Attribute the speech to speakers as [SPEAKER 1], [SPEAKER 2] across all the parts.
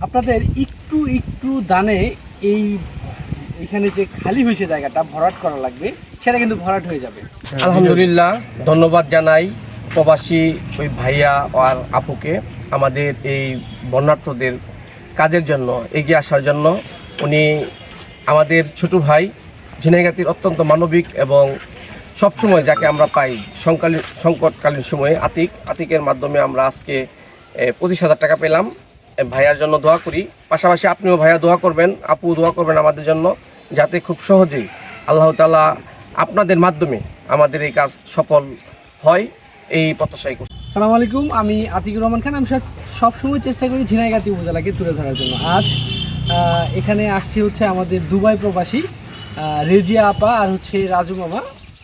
[SPEAKER 1] আপনাদের একটু একটু দানে এই এখানে যে খালি হয়েছে জায়গাটা ভরাট করা লাগবে, সেটা কিন্তু ভরাট হয়ে যাবে।
[SPEAKER 2] আলহামদুলিল্লাহ, ধন্যবাদ জানাই প্রবাসী ওই ভাইয়া আর আপুকে আমাদের এই বন্যার্থদের কাজের জন্য এগিয়ে আসার জন্য। উনি আমাদের ছোট ভাই, ঝিনাইগাতির অত্যন্ত মানবিক এবং সবসময় যাকে আমরা পাই সংকটকালীন সময়ে আতিকের মাধ্যমে আমরা আজকে 25,000 টাকা পেলাম। ভাইয়ার জন্য দোয়া করি, পাশাপাশি আপনিও ভাইয়া দোয়া করবেন, আপু দোয়া করবেন আমাদের জন্য, যাতে খুব সহজেই আল্লাহ তাআলা আপনাদের মাধ্যমে আমাদের এই কাজ সফল হয়, এই প্রত্যাশাই করছি।
[SPEAKER 1] আসসালামু আলাইকুম, আমি আতিকুর রহমান খান। আমি সবসময় চেষ্টা করি ঝিনাইগাতি উপজেলাকে তুলে ধরার জন্য। আজ এখানে আসছি হচ্ছে আমাদের দুবাই প্রবাসী রেজিয়া আপা আর হচ্ছে রাজু মামা।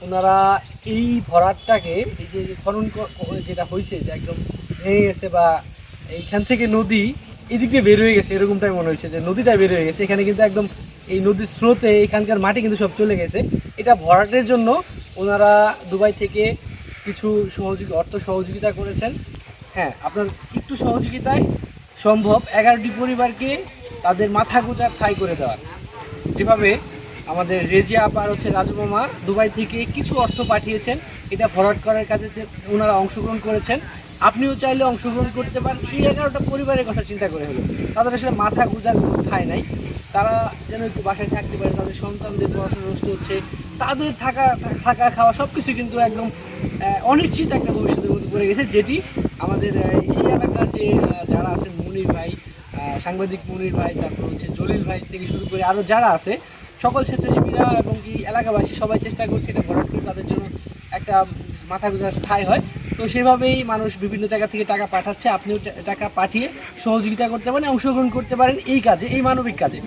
[SPEAKER 1] ওনারা এই ভরাটটাকে, এই যে খনন যেটা হয়েছে, যে একদম ভেঙে গেছে বা এইখান থেকে নদী এদিক দিয়ে বের হয়ে গেছে, এরকমটাই মনে হয়েছে যে নদীটা বের হয়ে গেছে। এখানে কিন্তু একদম এই নদীর স্রোতে এখানকার মাটি কিন্তু সব চলে গেছে। এটা ভরাটের জন্য ওনারা দুবাই থেকে কিছু অর্থ সহযোগিতা করেছেন। হ্যাঁ, আপনার একটু সহযোগিতায় সম্ভব 11টি পরিবারকে তাদের মাথা গোঁজার ঠাঁই করে দেওয়ার। যেভাবে আমাদের রেজিয়া আপা আর হচ্ছে রাজু মামা দুবাই থেকে কিছু অর্থ পাঠিয়েছেন, এটা ভরাট করার কাজে ওনারা অংশগ্রহণ করেছেন। আপনিও চাইলে অংশগ্রহণ করতে পারেন। এই 11টা পরিবারের কথা চিন্তা করে হলো, তাদের আসলে মাথা গোঁজার কোনো ঠাঁই নাই। তারা যেন একটু বাসায় থাকতে পারে, তাদের সন্তানদের পড়াশোনা নষ্ট হচ্ছে, তাদের থাকা খাওয়া সব কিছু কিন্তু একদম অনিশ্চিত একটা ভবিষ্যতের মধ্যে পড়ে গেছে। যেটি আমাদের এই এলাকার যে যারা আছেন, মনির ভাই, সাংবাদিক মনির ভাই, তারপর হচ্ছে জলিল ভাই থেকে শুরু করে আরও যারা আছে, সকল স্বেচ্ছাসেবীরা এবং কি এলাকাবাসী সবাই চেষ্টা করছে এটা ভরাট করে তাদের জন্য একটা মাথা গোঁজার স্থায়ী হয়। তো সেভাবেই মানুষ বিভিন্ন জায়গা থেকে টাকা পাঠাচ্ছে। আপনিও টাকা পাঠিয়ে সহযোগিতা করতে পারেন, অংশগ্রহণ করতে পারেন এই কাজে, এই মানবিক কাজে।